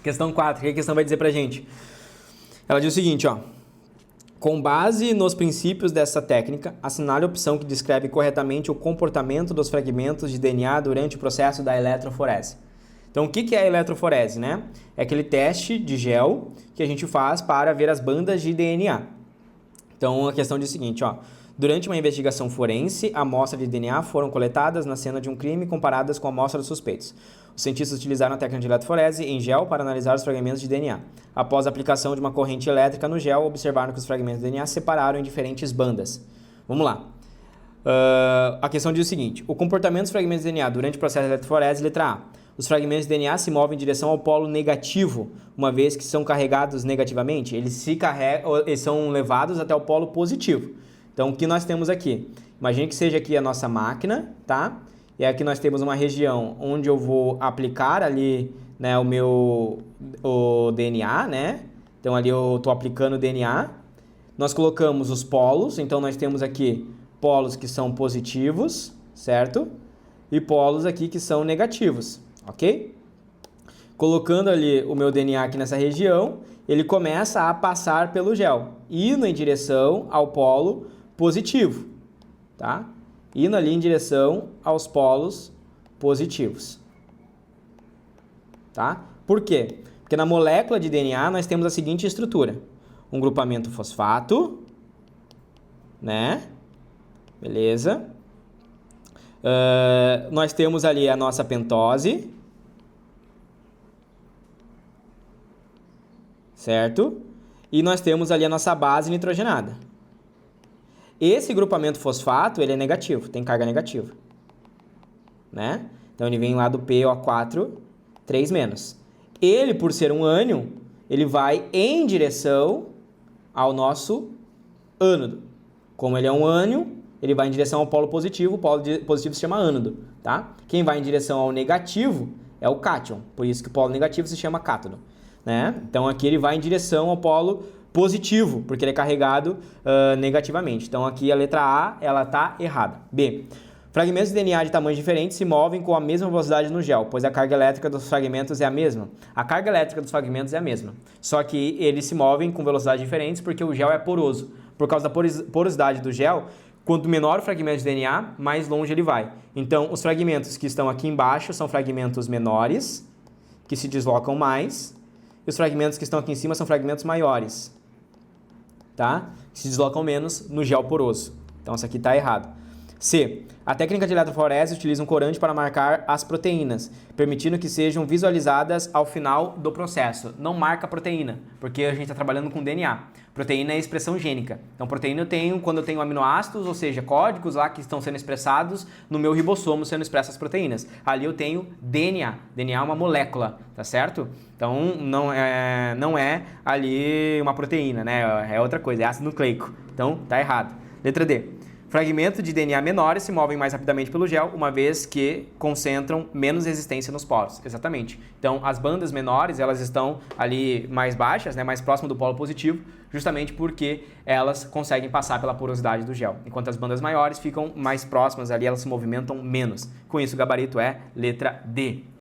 Questão 4, o que a questão vai dizer pra gente? Ela diz o seguinte, ó. Com base nos princípios dessa técnica, assinale a opção que descreve corretamente o comportamento dos fragmentos de DNA durante o processo da eletroforese. Então, o que é a eletroforese, né? É aquele teste de gel que a gente faz para ver as bandas de DNA. Então, a questão diz o seguinte, ó. Durante uma investigação forense, amostras de DNA foram coletadas na cena de um crime comparadas com a amostra dos suspeitos. Os cientistas utilizaram a técnica de eletroforese em gel para analisar os fragmentos de DNA. Após a aplicação de uma corrente elétrica no gel, observaram que os fragmentos de DNA se separaram em diferentes bandas. Vamos lá. A questão diz o seguinte. O comportamento dos fragmentos de DNA durante o processo de eletroforese, letra A. Os fragmentos de DNA se movem em direção ao polo negativo, uma vez que são carregados negativamente. Eles são levados até o polo positivo. Então, o que nós temos aqui? Imagine que seja aqui a nossa máquina, tá? E aqui nós temos uma região onde eu vou aplicar ali, né, o DNA, né? Então, ali eu estou aplicando o DNA. Nós colocamos os polos, então nós temos aqui polos que são positivos, certo? E polos aqui que são negativos, ok? Colocando ali o meu DNA aqui nessa região, ele começa a passar pelo gel, indo em direção ao polo positivo, tá? Indo ali em direção aos polos positivos, tá? Por quê? Porque na molécula de DNA nós temos a seguinte estrutura. Um grupamento fosfato, né? Beleza? Nós temos ali a nossa pentose, certo? E nós temos ali a nossa base nitrogenada. Esse grupamento fosfato, ele é negativo, tem carga negativa, né? Então, ele vem lá do PO4, 3-. Ele, por ser um ânion, ele vai em direção ao nosso ânodo. Como ele é um ânion, ele vai em direção ao polo positivo, o polo positivo se chama ânodo, tá? Quem vai em direção ao negativo é o cátion, por isso que o polo negativo se chama cátodo, né? Então, aqui ele vai em direção ao polo positivo, porque ele é carregado negativamente. Então, aqui a letra A, ela está errada. B. Fragmentos de DNA de tamanhos diferentes se movem com a mesma velocidade no gel, pois a carga elétrica dos fragmentos é a mesma. A carga elétrica dos fragmentos é a mesma, só que eles se movem com velocidades diferentes porque o gel é poroso. Por causa da porosidade do gel, quanto menor o fragmento de DNA, mais longe ele vai. Então, os fragmentos que estão aqui embaixo são fragmentos menores, que se deslocam mais, e os fragmentos que estão aqui em cima são fragmentos maiores, tá? Que se deslocam menos no gel poroso. Então, isso aqui está errado. C. A técnica de eletroforese utiliza um corante para marcar as proteínas, permitindo que sejam visualizadas ao final do processo. Não marca proteína, porque a gente está trabalhando com DNA. Proteína é expressão gênica. Então, proteína eu tenho quando eu tenho aminoácidos, ou seja, códigos lá que estão sendo expressados no meu ribossomo, sendo expressas proteínas. Ali eu tenho DNA. DNA é uma molécula, tá certo? Então, não é ali uma proteína, né? É outra coisa, é ácido nucleico. Então, tá errado. Letra D. Fragmentos de DNA menores se movem mais rapidamente pelo gel, uma vez que concentram menos resistência nos poros. Exatamente. Então, as bandas menores, elas estão ali mais baixas, né, mais próximas do polo positivo, justamente porque elas conseguem passar pela porosidade do gel. Enquanto as bandas maiores ficam mais próximas ali, elas se movimentam menos. Com isso, o gabarito é letra D.